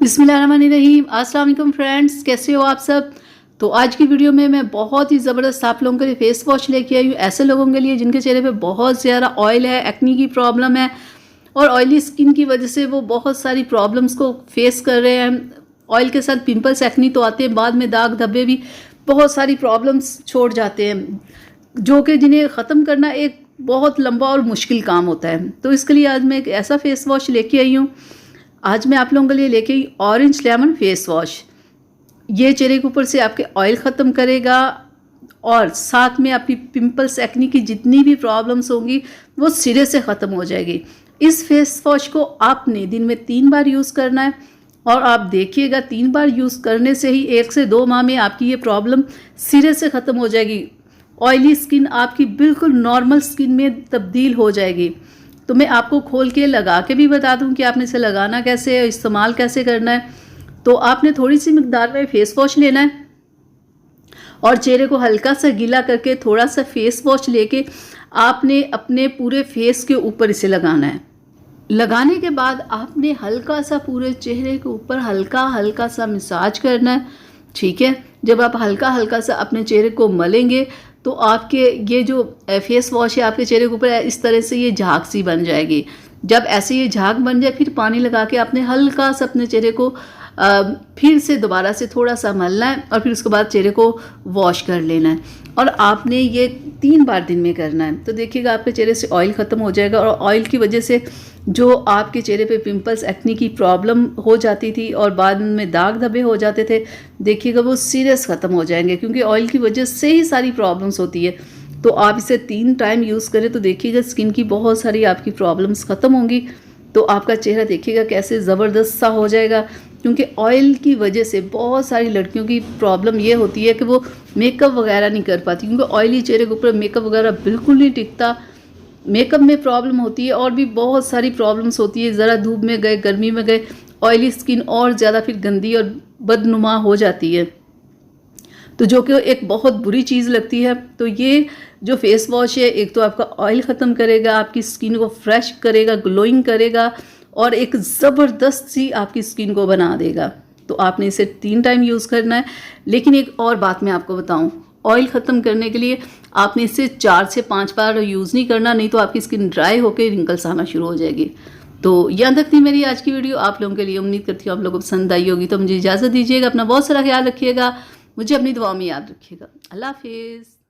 बिस्मिल्लाहिर्रहमानिर्रहीम। अस्सलाम वालेकुम फ्रेंड्स, कैसे हो आप सब। तो आज की वीडियो में मैं बहुत ही ज़बरदस्त आप लोगों के लिए फेस वॉश लेके आई हूँ, ऐसे लोगों के लिए जिनके चेहरे पे बहुत ज़्यादा ऑयल है, एक्नी की प्रॉब्लम है और ऑयली स्किन की वजह से वो बहुत सारी प्रॉब्लम्स को फेस कर रहे हैं। ऑयल के साथ पिंपल्स, एक्नी तो आते हैं, बाद में दाग धब्बे भी, बहुत सारी प्रॉब्लम्स छोड़ जाते हैं, जो कि जिन्हें ख़त्म करना एक बहुत लंबा और मुश्किल काम होता है। तो इसके लिए आज मैं एक ऐसा फेस वॉश लेके आई हूँ। आज मैं आप लोगों के लिए लेके आई ऑरेंज लेमन फेस वॉश। ये चेहरे के ऊपर से आपके ऑयल ख़त्म करेगा और साथ में आपकी पिंपल्स, एक्नी की जितनी भी प्रॉब्लम्स होंगी वो सिरे से ख़त्म हो जाएगी। इस फेस वॉश को आपने दिन में 3 बार यूज़ करना है और आप देखिएगा 3 बार यूज़ करने से ही 1 से 2 माह में आपकी ये प्रॉब्लम सिरे से ख़त्म हो जाएगी। ऑयली स्किन आपकी बिल्कुल नॉर्मल स्किन में तब्दील हो जाएगी। तो मैं आपको खोल के लगा के भी बता दूं कि आपने इसे लगाना कैसे है, इस्तेमाल कैसे करना है। तो आपने थोड़ी सी मिकदार में फेस वॉश लेना है और चेहरे को हल्का सा गीला करके थोड़ा सा फेस वॉश लेके आपने अपने पूरे फेस के ऊपर इसे लगाना है। लगाने के बाद आपने हल्का सा पूरे चेहरे के ऊपर हल्का हल्का सा मसाज करना है, ठीक है। जब आप हल्का हल्का सा अपने चेहरे को मलेंगे तो आपके ये जो फेस वॉश है आपके चेहरे के ऊपर इस तरह से ये झाग सी बन जाएगी। जब ऐसे ये झाग बन जाए फिर पानी लगा के आपने हल्का सा अपने चेहरे को फिर से दोबारा से थोड़ा सा मलना है और फिर उसके बाद चेहरे को वॉश कर लेना है और आपने ये 3 बार दिन में करना है। तो देखिएगा आपके चेहरे से ऑयल ख़त्म हो जाएगा और ऑयल की वजह से जो आपके चेहरे पे पिंपल्स, एक्नी की प्रॉब्लम हो जाती थी और बाद में दाग धब्बे हो जाते थे, देखिएगा वो सीरियस ख़त्म हो जाएंगे, क्योंकि ऑयल की वजह से ही सारी प्रॉब्लम्स होती है। तो आप इसे 3 टाइम यूज़ करें तो देखिएगा स्किन की बहुत सारी आपकी प्रॉब्लम्स ख़त्म होंगी। तो आपका चेहरा देखिएगा कैसे ज़बरदस्त सा हो जाएगा, क्योंकि ऑयल की वजह से बहुत सारी लड़कियों की प्रॉब्लम ये होती है कि वो मेकअप वगैरह नहीं कर पाती, क्योंकि ऑयली चेहरे के ऊपर मेकअप वगैरह बिल्कुल नहीं टिकता। मेकअप में प्रॉब्लम होती है और भी बहुत सारी प्रॉब्लम्स होती है। ज़रा धूप में गए, गर्मी में गए, ऑयली स्किन और ज़्यादा फिर गंदी और बदनुमा हो जाती है, तो जो कि एक बहुत बुरी चीज़ लगती है। तो ये जो फेस वॉश है, एक तो आपका ऑयल ख़त्म करेगा, आपकी स्किन को फ्रेश करेगा, ग्लोइंग करेगा और एक ज़बरदस्त सी आपकी स्किन को बना देगा। तो आपने इसे 3 टाइम यूज़ करना है। लेकिन एक और बात मैं आपको बताऊं, ऑयल ख़त्म करने के लिए आपने इसे 4 से 5 बार यूज़ नहीं करना, नहीं तो आपकी स्किन ड्राई होकर रिंकल्स आना शुरू हो जाएगी। तो यहाँ तक थी मेरी आज की वीडियो, आप लोगों के लिए। उम्मीद करती हूँ आप लोगों को पसंद आई होगी। तो मुझे इजाज़त दीजिएगा, अपना बहुत सारा ख्याल रखिएगा, मुझे अपनी दुआ में याद रखिएगा। अल्लाह हाफिज़।